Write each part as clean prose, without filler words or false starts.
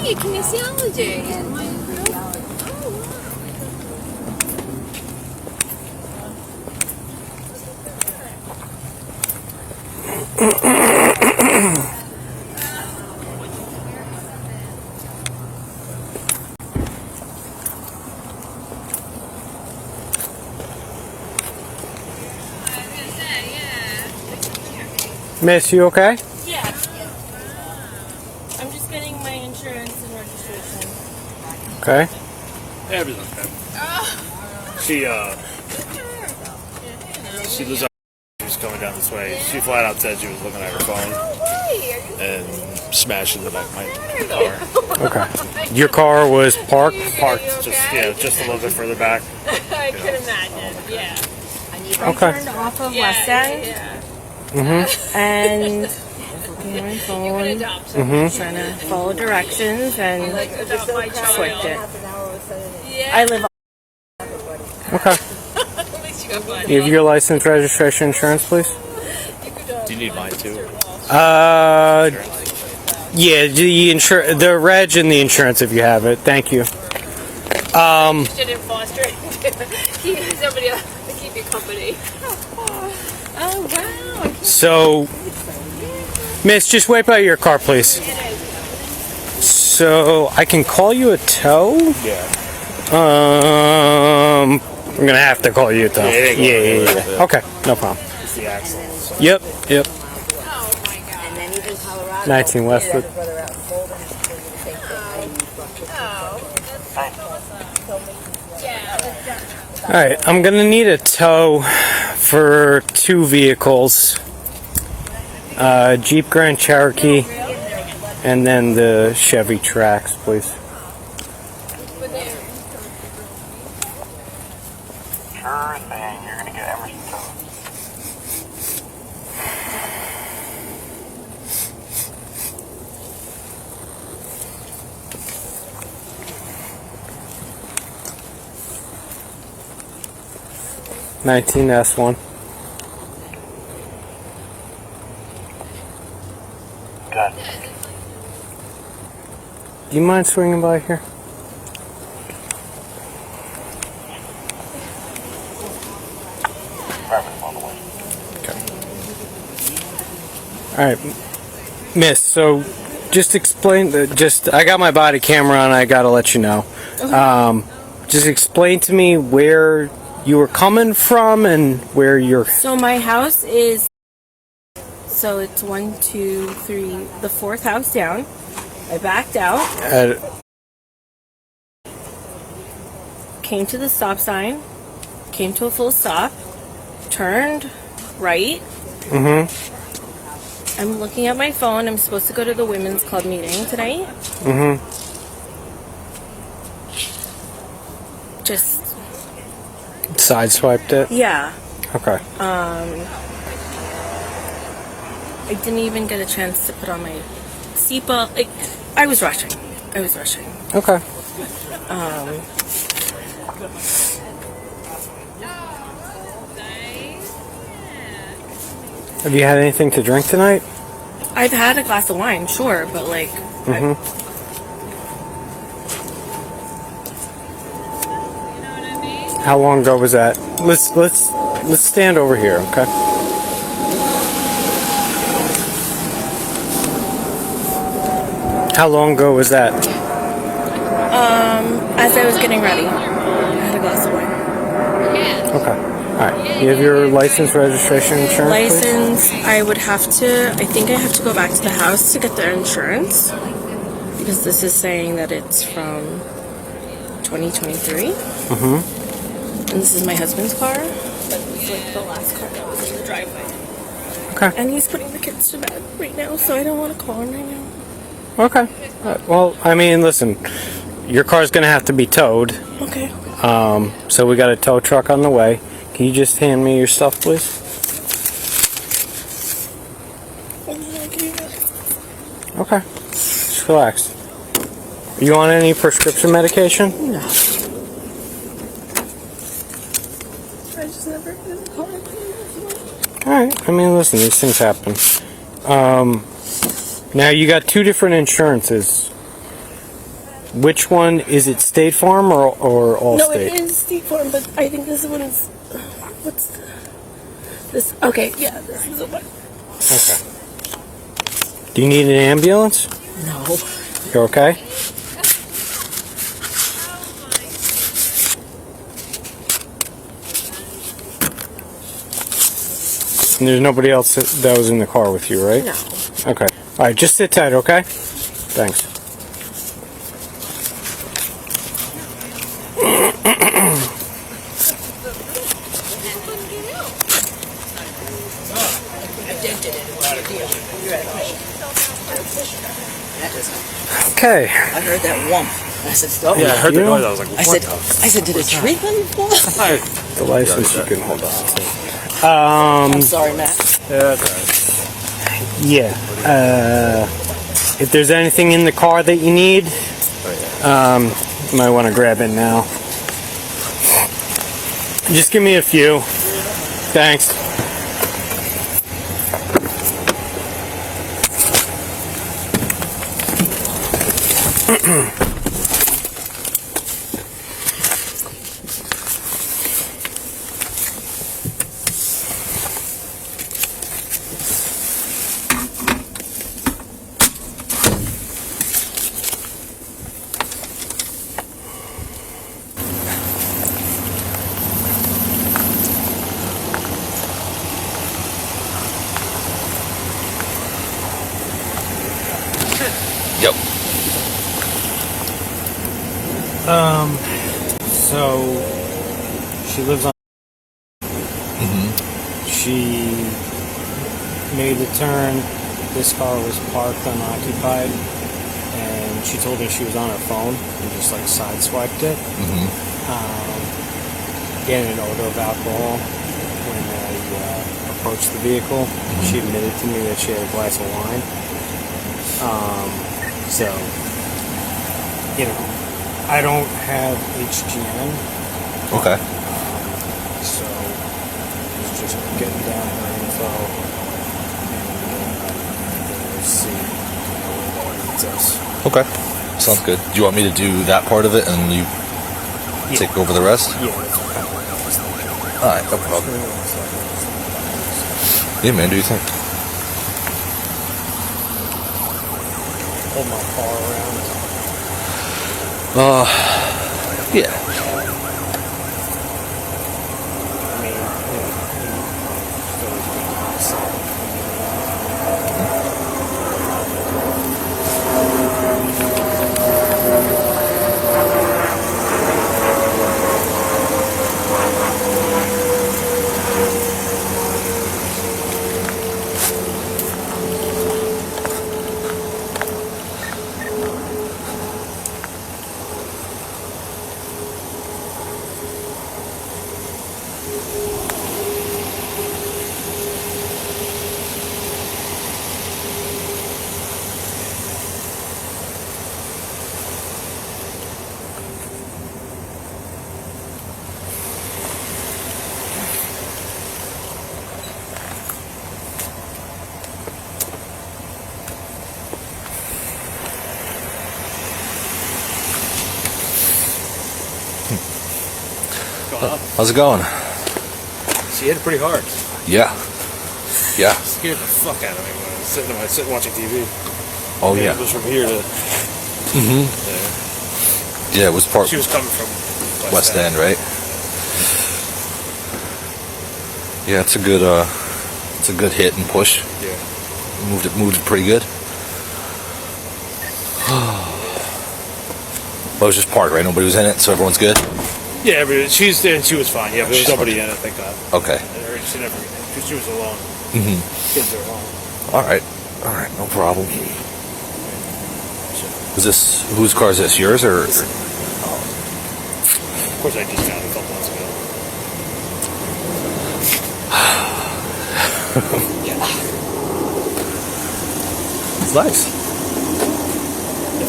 Hey, kinesiology. Miss, you okay? Yeah. I'm just getting my insurance and registration. Okay. Everything's good. She lives out. She was coming down this way. She flat out said she was looking at her phone and smashed in the back of my car. Okay. Your car was parked? Parked just a little bit further back. I can imagine, yeah. Okay. I turned off of West End. And looking at my phone, trying to follow directions, and swiped it. I live. Okay. You have your license, registration, insurance, please? Do you need mine too? Yeah, the reg and the insurance if you have it. Thank you. Interested in fostering. Somebody else to keep you company. Oh, wow. So, miss, just wipe out your car, please. So, I can call you a tow? Yeah. I'm gonna have to call you a tow. Yeah. Okay, no problem. It's the axle. So. Yep. Oh, my God. And then even Colorado. 19 Westwood. Alright, I'm gonna need a tow for 2 vehicles. Jeep Grand Cherokee and then the Chevy Traverse, please. Sure thing, you're gonna get Emerson towed. S1. Good. Do you mind swinging by here? Alright, miss, so just explain, I got my body camera on, I gotta let you know. Just explain to me where you were coming from and where you're... So my house is... So it's 1, 2, 3, the 4th house down. I backed out. Came to the stop sign. Came to a full stop. Turned right. I'm looking at my phone. I'm supposed to go to the women's club meeting tonight. Just... Sideswiped it? Yeah. Okay. I didn't even get a chance to put on my seatbelt. Like, I was rushing. Okay. Have you had anything to drink tonight? I've had a glass of wine, sure, but like... How long ago was that? Let's stand over here, okay? How long ago was that? As I was getting ready, I had a glass of wine. Okay. Alright. You have your license, registration, insurance, License, please? I would have to... I think I have to go back to the house to get their insurance. Because this is saying that it's from 2023. And this is my husband's car. But it's like the last car that was in the driveway. Okay. And he's putting the kids to bed right now, so I don't want to call him right now. Okay. Well, I mean, listen, your car's gonna have to be towed. Okay. So we got a tow truck on the way. Can you just hand me your stuff, please? Okay. Just relax. Are you on any prescription medication? No. I just never been in a car. Alright. I mean, listen, these things happen. Now, you got 2 different insurances. Which one is it? State Farm or Allstate? No, it is State Farm, but I think this one is. What's this? Okay, yeah, this is the one. Okay. Do you need an ambulance? No. You're okay? And there's nobody else that was in the car with you, right? No. Okay. All right, just sit tight, okay? Thanks. Okay. I heard that whump. I said, oh. Yeah, I heard the You? noise. I was like, what I said, did a tree fall? The license you can hold on to. I'm sorry, Matt. Yeah, that's all right. Yeah. If there's anything in the car that you need, you might want to grab it now. Just give me a few. Thanks. Yep. So she lives on. She made the turn. This car was parked unoccupied, and she told me she was on her phone and just like sideswiped it. Getting an odor of alcohol when I approached the vehicle. She admitted to me that she had a glass of wine. So, you know, I don't have HGN, Okay. so I was just getting down her info and we'll see where that leads us. Okay. Sounds good. Do you want me to do that part of it and you take over the rest? Yeah, that's kind of what I was thinking. Alright, no problem. Yeah, man, do you think? Hold my car around. Yeah. I mean, How's it going? She hit it pretty hard. Yeah. Yeah. Scared the fuck out of me when I was sitting watching TV. Oh, It yeah. was from here to Yeah, it was part She was coming from West End, right? Yeah, it's a good hit and push. Yeah. Moved it pretty good. Well, it was just parked, right? Nobody was in it, so everyone's good? Yeah, but she's there and she was fine. Yeah, but there was nobody in it, thank God. Okay. She was alone. Kids are alone. Alright, no problem. Whose car is this? Yours or? Of course, I just found it a couple months ago. It's nice.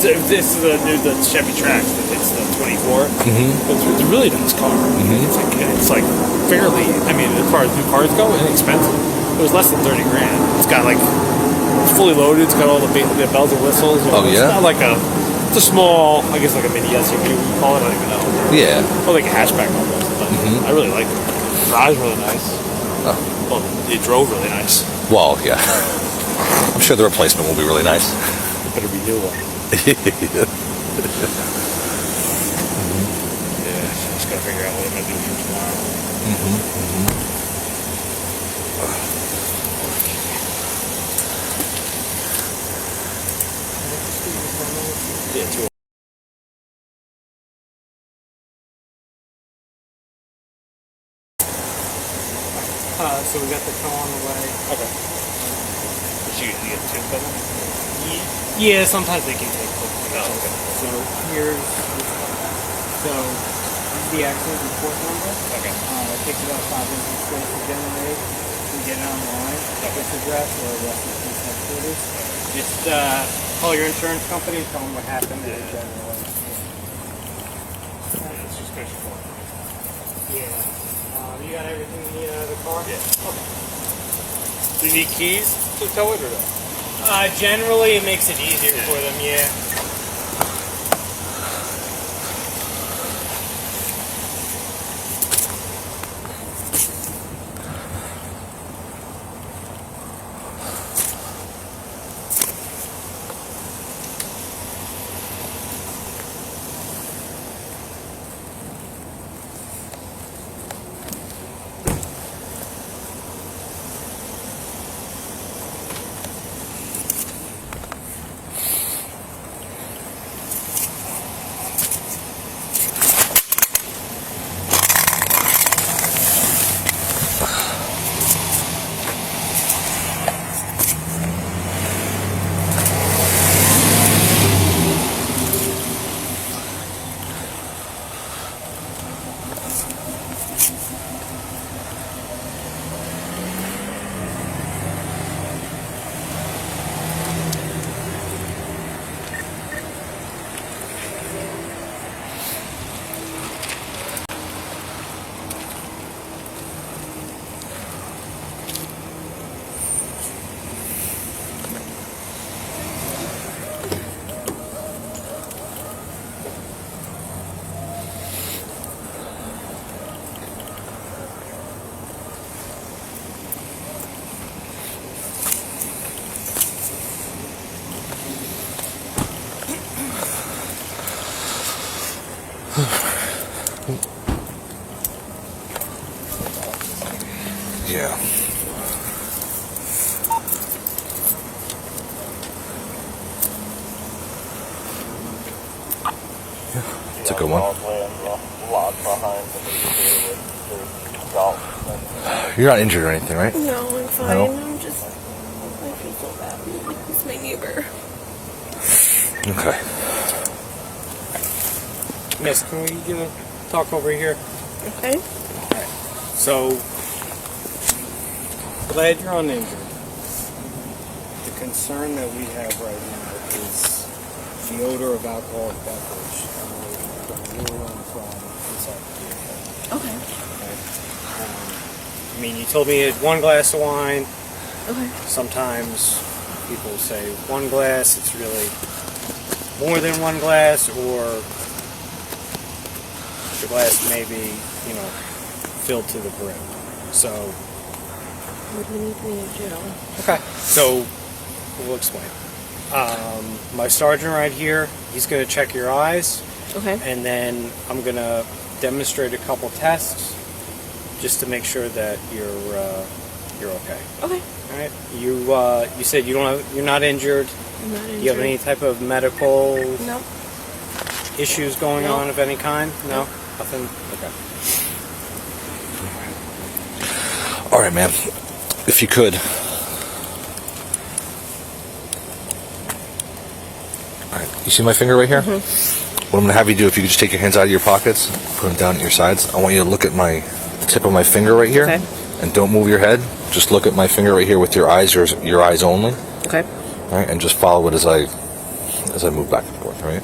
This is the Chevy Traverse. It's the 24. It's a really nice car. It's like fairly. I mean, as far as new cars go, inexpensive. It was less than 30 grand. It's got like it's fully loaded. It's got all the bells and whistles. Oh, yeah? It's not like a It's a small, I guess like a mini SUV, we call it. I don't even know. Yeah. Or like a hatchback almost. But I really like it. The drive's really nice. Oh. Well, it drove really nice. Well, yeah. I'm sure the replacement will be really nice. It better be new one. Yeah. Yeah, so just gotta figure out what I'm gonna do for tomorrow. Yeah, 2. So we got the tow on the way. Okay. Did you get the 2 better? Yeah, sometimes they can take quick. Oh, okay. So here's the accident report number. Okay. It takes about 5 business days to generate. You can get it online at this address or Westwood Police Headquarters. Just call your insurance company and tell them what happened and they generate. It's just special for it. Yeah. You got everything you need out of the car? Yeah. Okay. Do you need keys to tow it or no? Generally, it makes it easier for them, yeah. Yeah. It's a good one. You're not injured or anything, right? No, I'm fine. No? I feel so bad. It's my neighbor. Okay. Miss, can we talk over here? Okay. So, glad you're uninjured. The concern that we have right now is the odor of alcoholic beverage. From inside the vehicle. Okay. I mean, you told me you had 1 glass of wine. Okay. Sometimes people say 1 glass, it's really more than 1 glass, or the glass may be, filled to the brim. So, What do you need me to do? okay. So, we'll explain. My sergeant right here, he's going to check your eyes, Okay. and then I'm going to demonstrate a couple tests just to make sure that you're okay. Okay. All right. You said you're not injured. I'm not injured. Do you have any type of medical No. issues going No. on of any kind? No? Nothing? Okay. All right, ma'am. If you could. All right. You see my finger right here? What I'm going to have you do, if you could just take your hands out of your pockets, put them down at your sides. I want you to look at the tip of my finger right here. Okay. And don't move your head. Just look at my finger right here with your eyes, your eyes only. Okay. All right, and just follow it as I move back and forth. All right.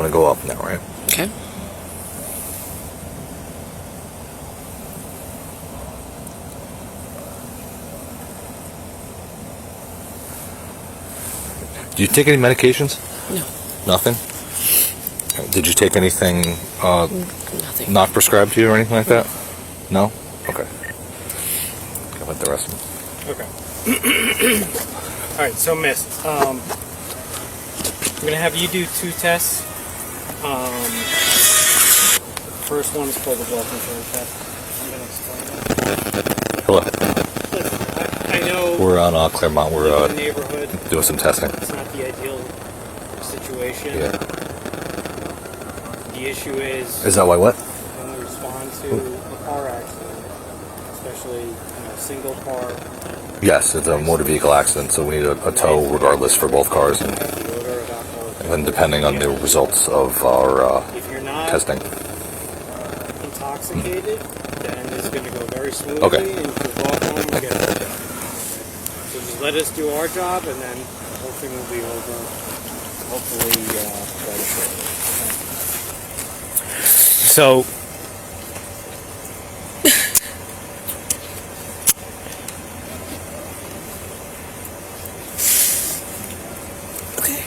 going to go up now, right? Okay. Do you take any medications? No. Nothing? Did you take anything Nothing. not prescribed to you or anything like that? No? Okay. Go with the rest of them. Okay. All right. So, Miss, I'm gonna have you do 2 tests. First one is called the blood control test. I'm gonna explain that. Hello. I know We're on Clairmont. in We're the neighborhood. doing some testing. It's not the ideal situation. Yeah. The issue is Is that why what? when we respond to a car accident, especially single car, Yes, it's a motor vehicle accident, so we need a tow regardless for both cars. the odor of alcohol. And then depending on the results of our If you're not testing. intoxicated, then it's going to go very smoothly, Okay. and you can walk home and get it done. So just let us do our job, and then the whole thing will be over, hopefully, very shortly. So, Okay.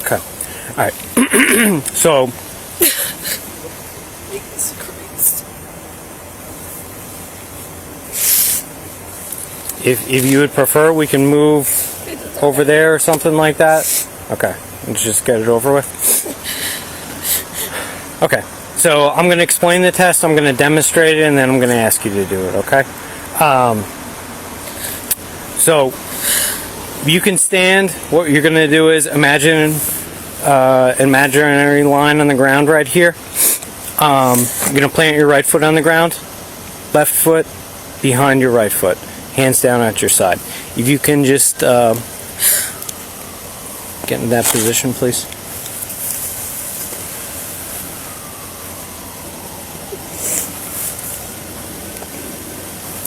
okay, all right. So, Jesus Christ. if you would prefer, we can move over there or something like that. Okay, let's just get it over with. Okay, so I'm going to explain the test, I'm going to demonstrate it, and then I'm going to ask you to do it, okay? So, you can stand. What you're going to do is imagine an imaginary line on the ground right here. You're going to plant your right foot on the ground, left foot behind your right foot, hands down at your side. If you can just get in that position, please.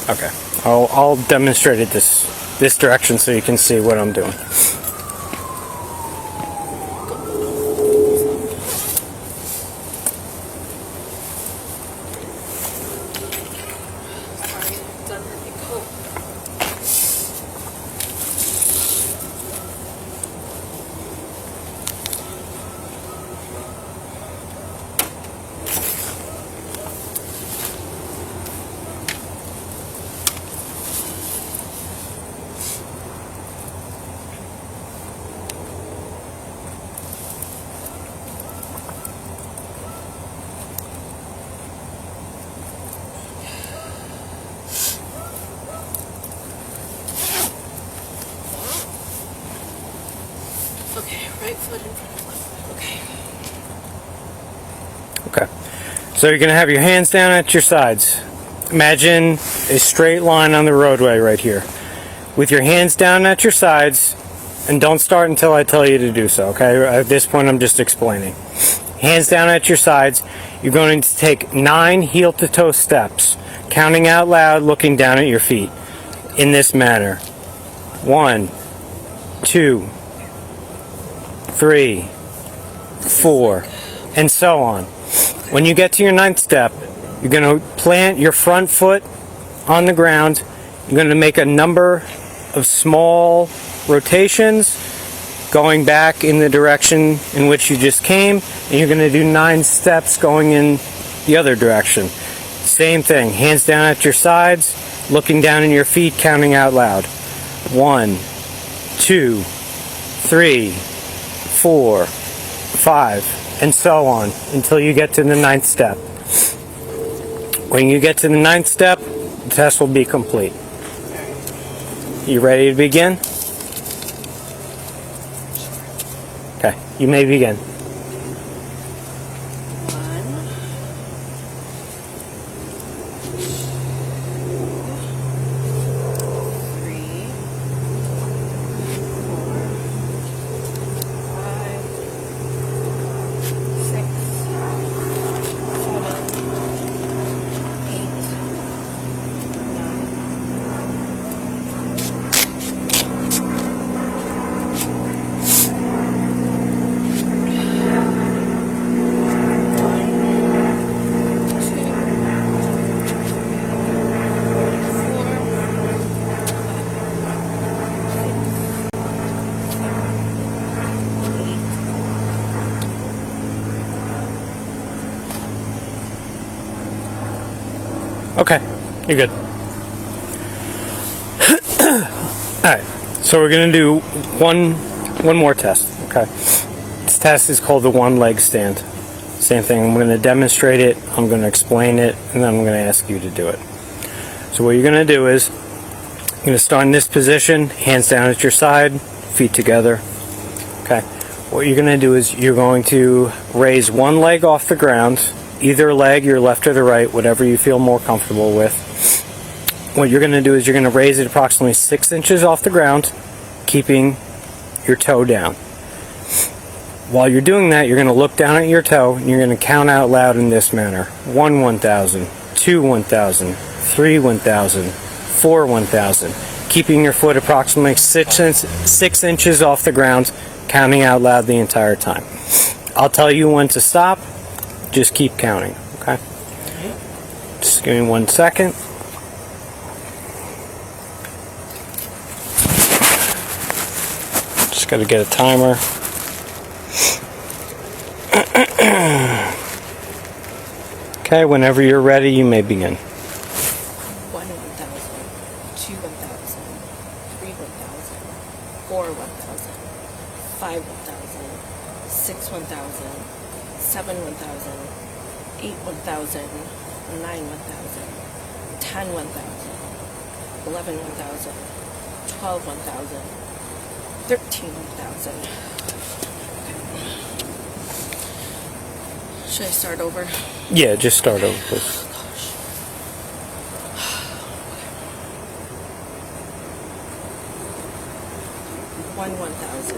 Okay, I'll demonstrate it this direction so you can see what I'm doing. Okay, right foot in front of left. Okay. Okay. So you're going to have your hands down at your sides. Imagine a straight line on the roadway right here. With your hands down at your sides, and don't start until I tell you to do so, okay? At this point, I'm just explaining. Hands down at your sides. You're going to take 9 heel-to-toe steps, counting out loud, looking down at your feet. In this manner. 1, 2, 3, 4, and so on. When you get to your 9th step, you're going to plant your front foot on the ground. You're going to make a number of small rotations going back in the direction in which you just came, and you're going to do 9 steps going in the other direction. Same thing, hands down at your sides, looking down in your feet, counting out loud. 1, 2, 3, 4, 5, and so on until you get to the 9th step. When you get to the 9th step, the test will be complete. You ready to begin? Okay, you may begin. 1, 2, 3, 4, 5, 6, 7, 8, 9. Okay, you're good. Alright, so we're going to do one more test, okay? This test is called the one leg stand. Same thing, I'm going to demonstrate it, I'm going to explain it, and then I'm going to ask you to do it. So what you're going to do is, you're going to start in this position, hands down at your side, feet together, okay? What you're going to do is you're going to raise one leg off the ground, either leg, your left or the right, whatever you feel more comfortable with. What you're going to do is you're going to raise it approximately 6 inches off the ground, keeping your toe down. While you're doing that, you're going to look down at your toe and you're going to count out loud in this manner. 1, 1,000, 2, 1,000, 3, 1,000, 4, 1,000. Keeping your foot approximately 6 inches off the ground, counting out loud the entire time. I'll tell you when to stop. Just keep counting, okay? Just give me 1 second. Just got to get a timer. Okay, whenever you're ready, you may begin. 1, 1,000, 2, 1,000, 3, 1,000, 4, 1,000, 5, 1,000, 6, 1,000, 7, 1,000, 8, 1,000, 9, 1,000, 10, 1,000, 11, 1,000, 12, 1,000, 13, 1,000. Should I start over? Yeah, just start over, please. 1, 1,000,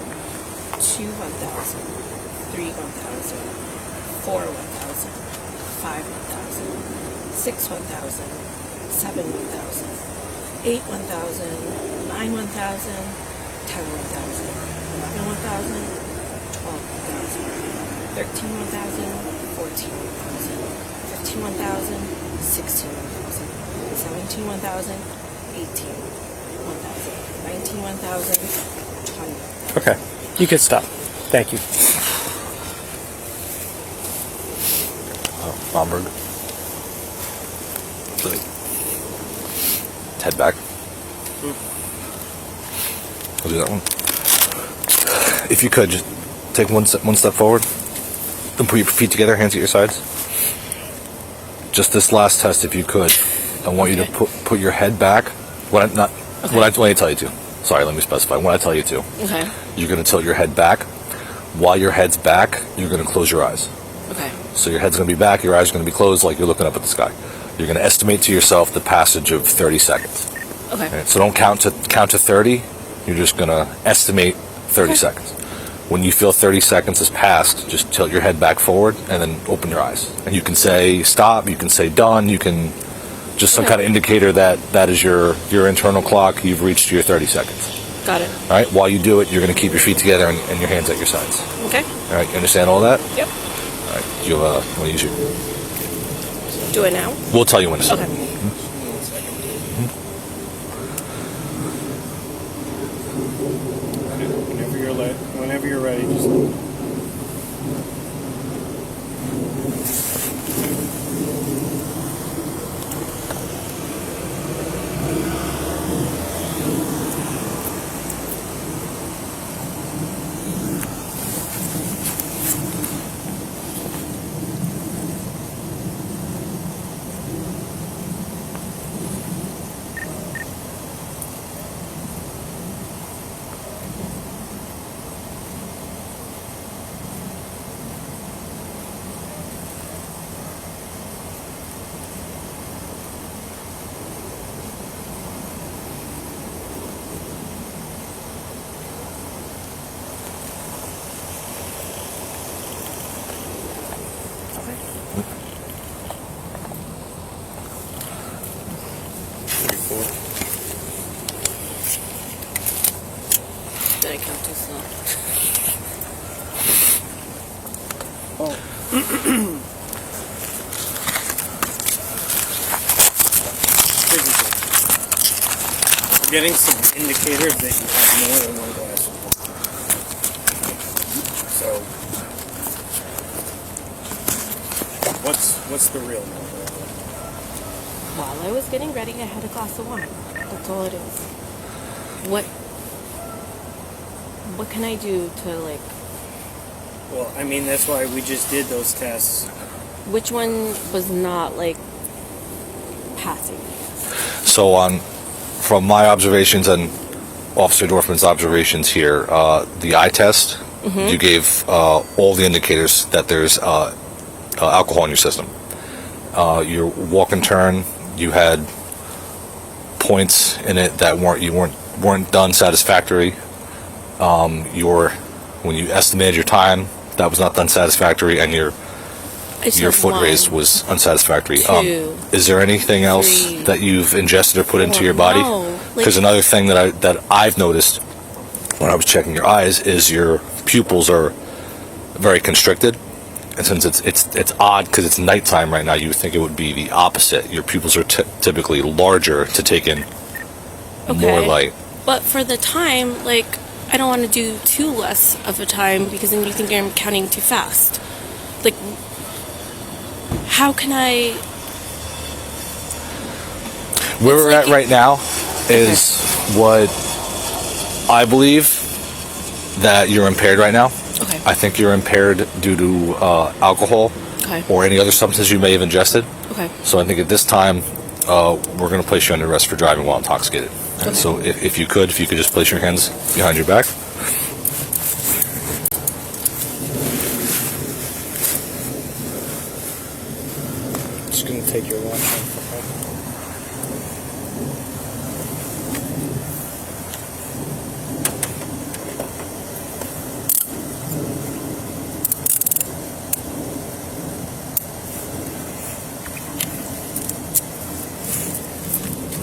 2, 1,000, 3, 1,000, 4, 1,000, 5, 1,000, 6, 1,000, 7, 1,000, 8, 1,000, 9, 1,000, 10, 1,000, 11, 1,000, 12, 1,000, 13, 1,000, 14, 1,000, 15, 1,000, 16, 1,000, 17, 1,000, 18, 1,000, 19, 1,000, 20. Okay, you can stop. Thank you. Bomberg. Head back. I'll do that one. If you could, just take one step forward. Then put your feet together, hands at your sides. Just this last test, if you could. I want you to put your head back. When I tell you to. Sorry, let me specify. When I tell you to, Okay. you're going to tilt your head back. While your head's back, you're going to close your eyes. Okay. So your head's going to be back, your eyes are going to be closed like you're looking up at the sky. You're going to estimate to yourself the passage of 30 seconds. Okay. Okay? So don't count to 30. You're just going to estimate 30 seconds. When you feel 30 seconds has passed, just tilt your head back forward and then open your eyes. And you can say stop, you can say done, you can just some kind of indicator that is your internal clock. You've reached your 30 seconds. Got it. All right. While you do it, you're going to keep your feet together and your hands at your sides. Okay. All right. You understand all that? Yep. All right. You want to use your? Do it now? We'll tell you when to start. Okay. Whenever you're ready, just. Did I count too slow? We're getting some indicators that you have more than one glass of water. So, what's the real number? while I was getting ready, I had a glass of wine. That's all it is. What can I do to, like... Well, I mean, that's why we just did those tests. Which one was not, like, passing? So from my observations and Officer Dorfman's observations here, the eye test, you gave all the indicators that there's alcohol in your system. Your walk and turn, you had points in it that weren't done satisfactory. When you estimated your time, that was not done satisfactory, and your foot raise was unsatisfactory. Is there anything else that you've ingested or put into your body? Because another thing that I've noticed when I was checking your eyes is your pupils are very constricted, and since it's odd because it's nighttime right now, you would think it would be the opposite. Your pupils are typically larger to take in more light. But for the time, like, I don't want to do too less of a time because then you think I'm counting too fast. Like, how can I... Where we're at right now is what I believe that you're impaired right now. Okay. I think you're impaired due to alcohol or any other substance you may have ingested. Okay. So I think at this time, we're going to place you under arrest for driving while intoxicated. Okay. And so if you could just place your hands behind your back. Just going to take your watch off.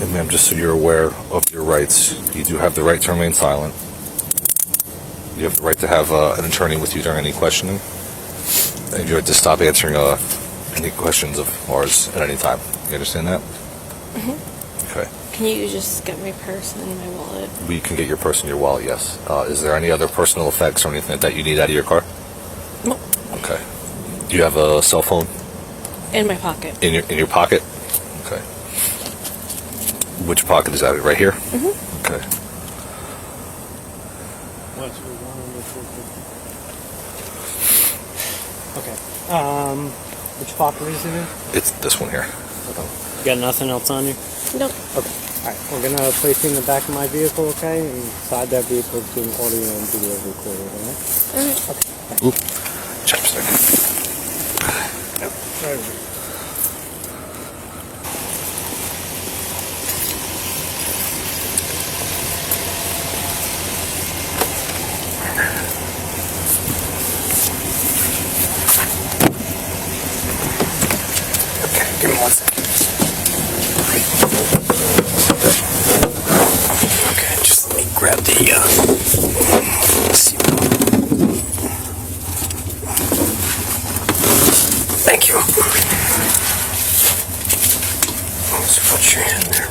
And ma'am, just so you're aware of your rights, you do have the right to remain silent. You have the right to have an attorney with you during any questioning. And you have to stop answering any questions of ours at any time. You understand that? Mm-hmm. Okay. Can you just get my purse and my wallet? We can get your purse and your wallet, yes. Is there any other personal effects or anything that you need out of your car? No. Okay. Do you have a cell phone? In my pocket. In your pocket? Okay. Which pocket is that? Right here? Mm-hmm. Okay. Okay. Which pocket is it in? It's this one here. You got nothing else on you? Nope. Okay. Alright, we're going to place you in the back of my vehicle, okay? And inside that vehicle is being audio and video recorded, alright? Alright. Okay. Oop. Chapstick. Yep. Right over here. Give me 1 second. Okay, just let me grab the seatbelt. Thank you. Let's put your hand there.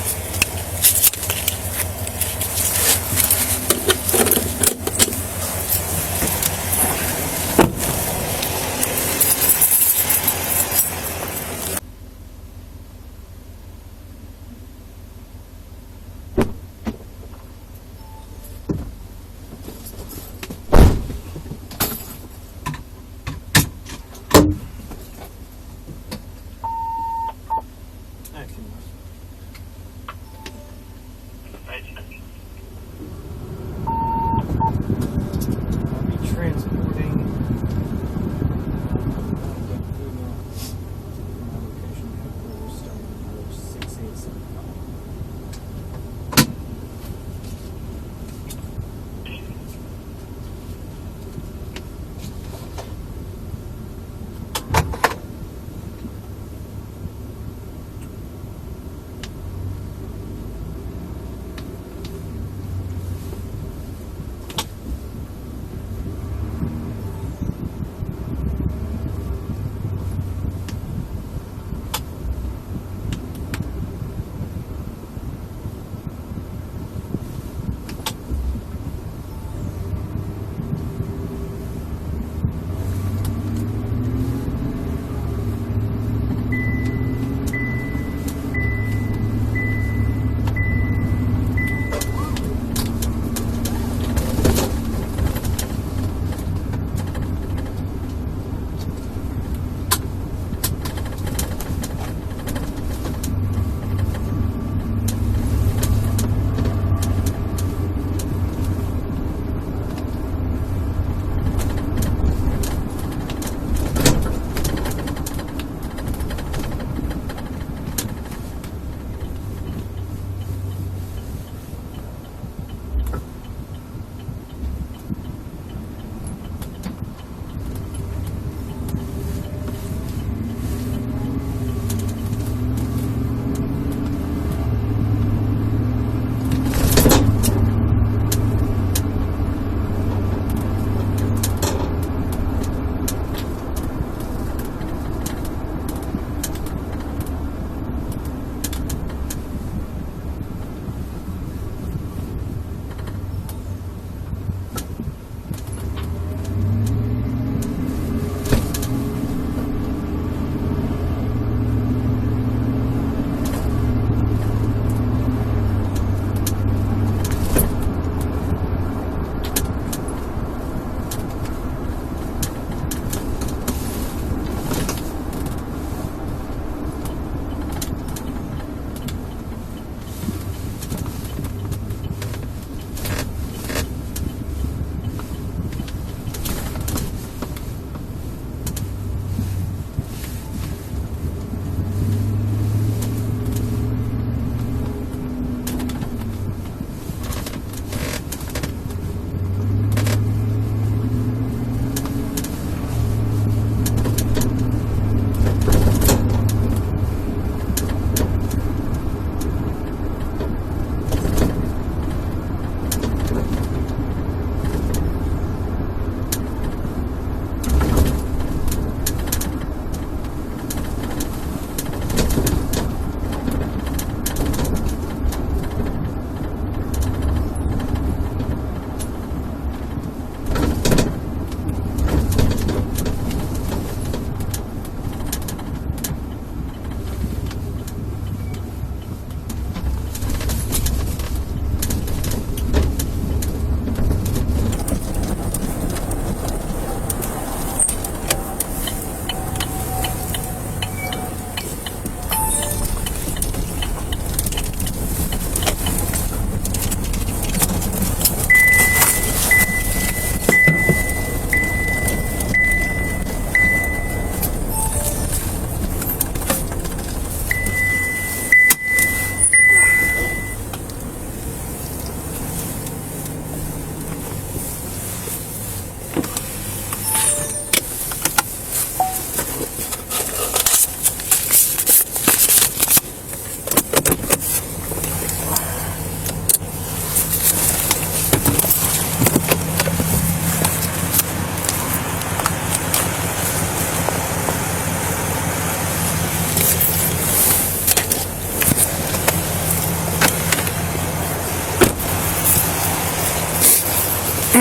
Am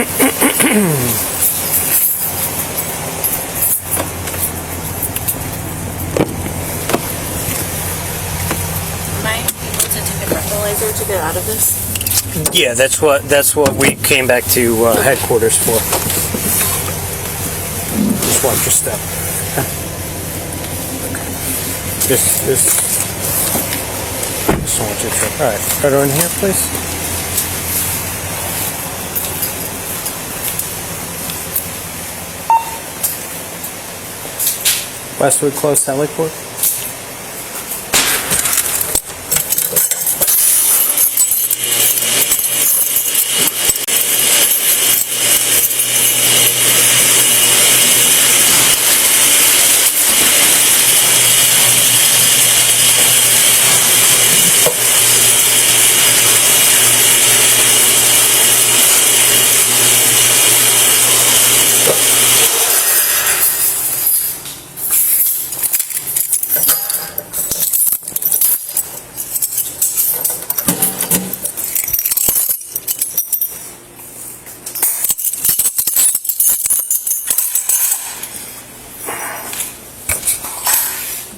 I able to take a breathalyzer to get out of this? Yeah, that's what we came back to headquarters for. Just watch your step. This want your trip. All right, right on here, please. Westwood close to Heliport.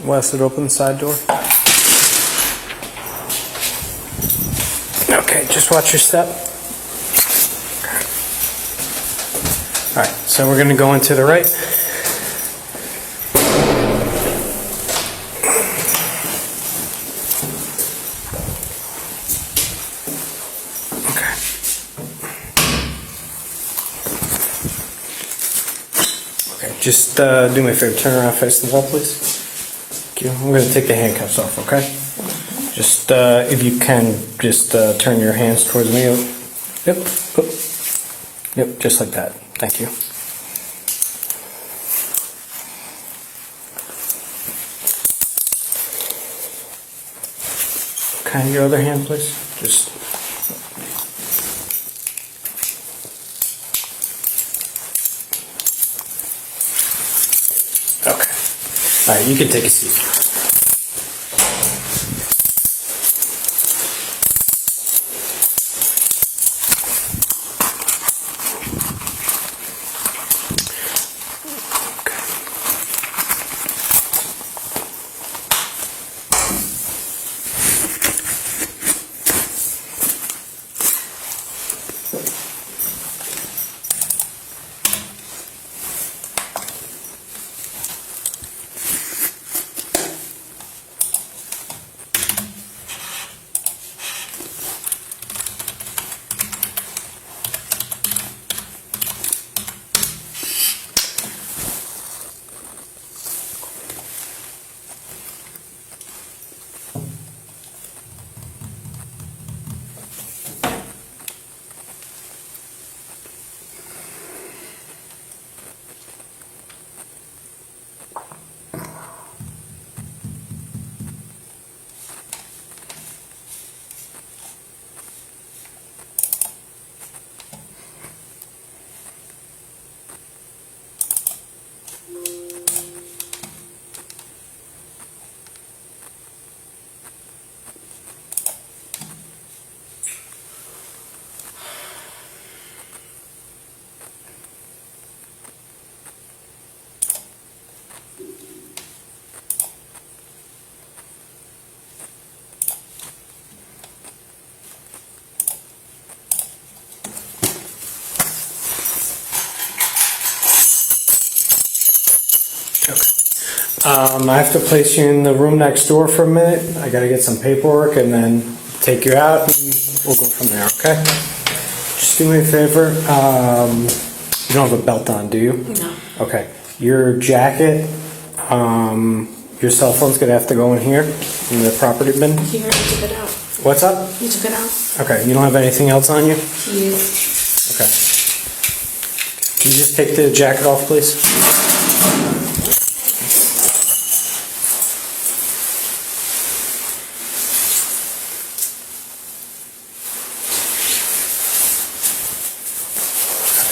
Westwood, open the side door. Okay, just watch your step. All right, so we're going to go into the right. Okay. Okay, just do me a favor, turn around, face the wall, please. I'm going to take the handcuffs off, okay? Just, if you can, just turn your hands towards me. Yep, yep, just like that. Thank you. Okay, your other hand, please. Just. Okay. All right, you can take a seat. I have to place you in the room next door for a minute. I gotta get some paperwork and then take you out and we'll go from there, okay? Just do me a favor. You don't have a belt on, do you? No. Okay. Your jacket, your cell phone's gonna have to go in here in the property bin. He already took it out. What's up? He took it out. Okay. You don't have anything else on you? He's... Okay. Can you just take the jacket off, please?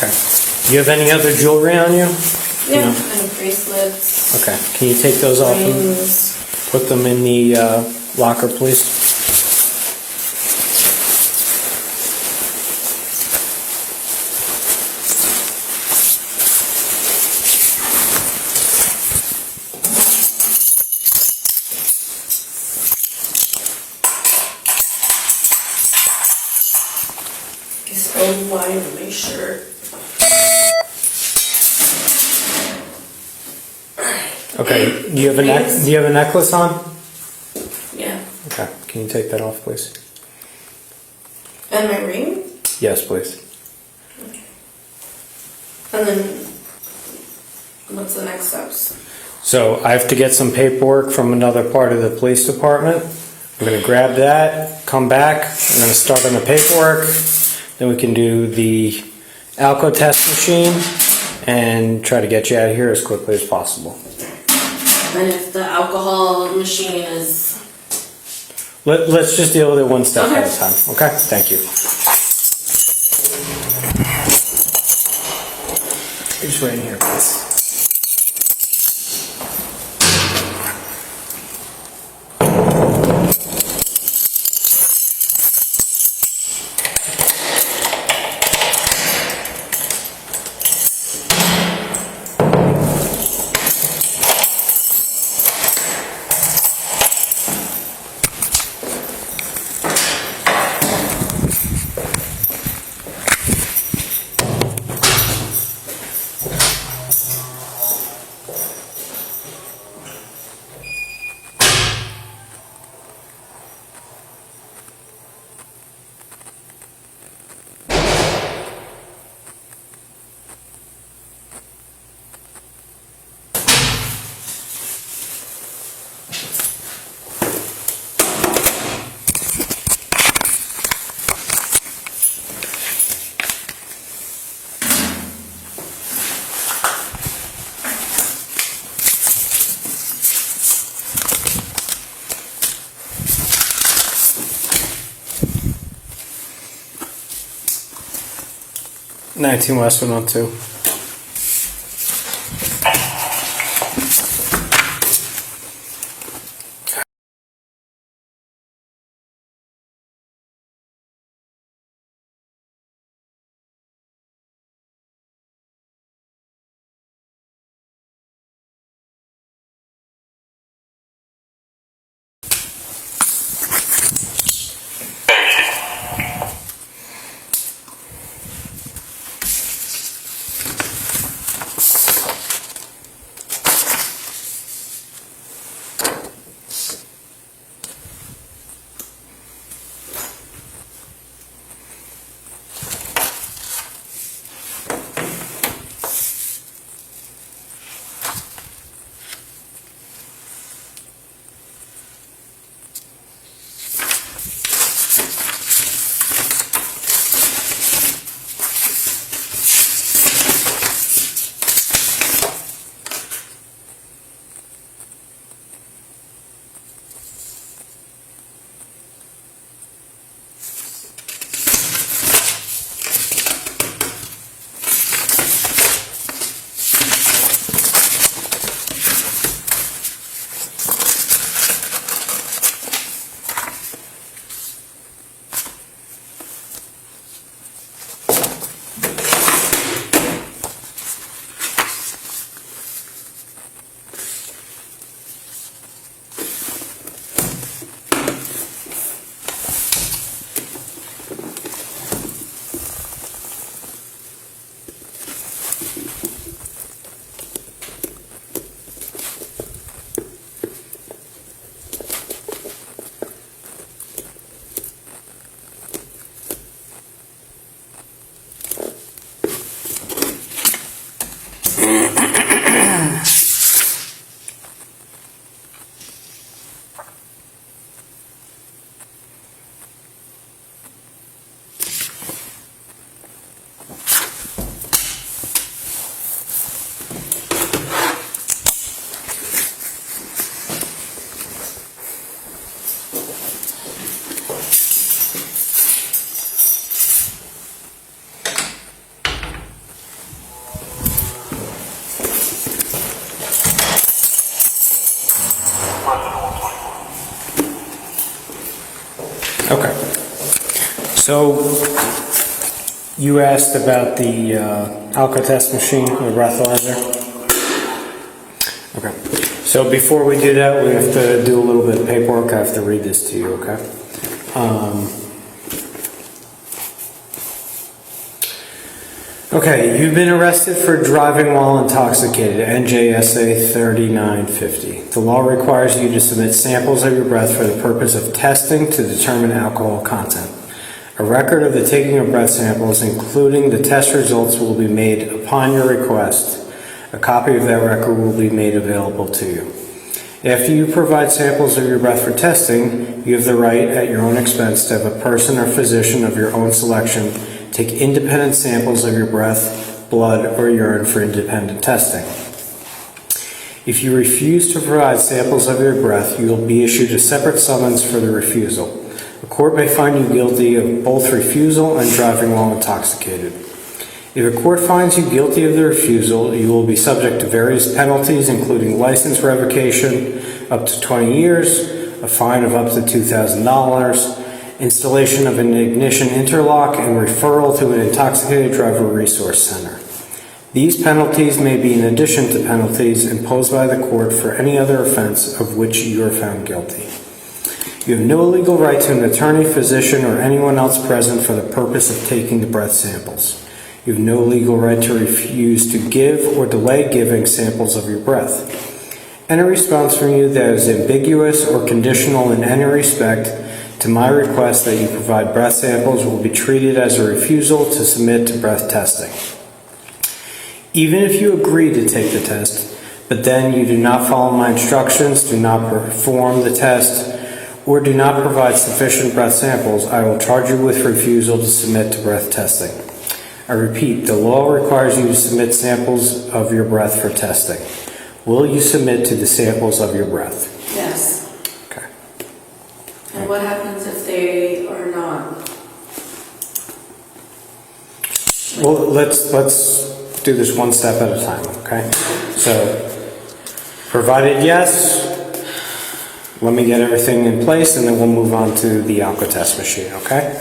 Okay. Do you have any other jewelry on you? Yeah, No. I have bracelets. Okay. Can you take those off and Rings. put them in the locker, please? stole mine and my shirt. Okay. Do you have a necklace on? Yeah. Okay. Can you take that off, please? And my ring? Yes, please. And then, what's the next steps? So I have to get some paperwork from another part of the police department. I'm going to grab that, come back, I'm going to start on the paperwork, then we can do the alco test machine and try to get you out of here as quickly as possible. And if the alcohol machine is... Let's just deal with it one step at a time, okay? Thank you. Just wait in here, please. Westwood on 2. Okay. So you asked about the Alka-Test machine, the breathalyzer. Okay. So before we do that, we have to do a little bit of paperwork. I have to read this to you, okay? Okay, you've been arrested for driving while intoxicated, NJSA 3950. The law requires you to submit samples of your breath for the purpose of testing to determine alcohol content. A record of the taking of breath samples, including the test results, will be made upon your request. A copy of that record will be made available to you. After you provide samples of your breath for testing, you have the right, at your own expense, to have a person or physician of your own selection take independent samples of your breath, blood, or urine for independent testing. If you refuse to provide samples of your breath, you will be issued a separate summons for the refusal. The court may find you guilty of both refusal and driving while intoxicated. If a court finds you guilty of the refusal, you will be subject to various penalties, including license revocation up to 20 years, a fine of up to $2,000, installation of an ignition interlock, and referral to an intoxicated driver resource center. These penalties may be in addition to penalties imposed by the court for any other offense of which you are found guilty. You have no legal right to an attorney, physician, or anyone else present for the purpose of taking the breath samples. You have no legal right to refuse to give or delay giving samples of your breath. Any response from you that is ambiguous or conditional in any respect to my request that you provide breath samples will be treated as a refusal to submit to breath testing. Even if you agree to take the test, but then you do not follow my instructions, do not perform the test, or do not provide sufficient breath samples, I will charge you with refusal to submit to breath testing. I repeat, the law requires you to submit samples of your breath for testing. Will you submit to the samples of your breath? Yes. Okay. And what happens if they are not? Well, let's do this one step at a time, okay? So, provided yes, let me get everything in place and then we'll move on to the alcotest machine, okay?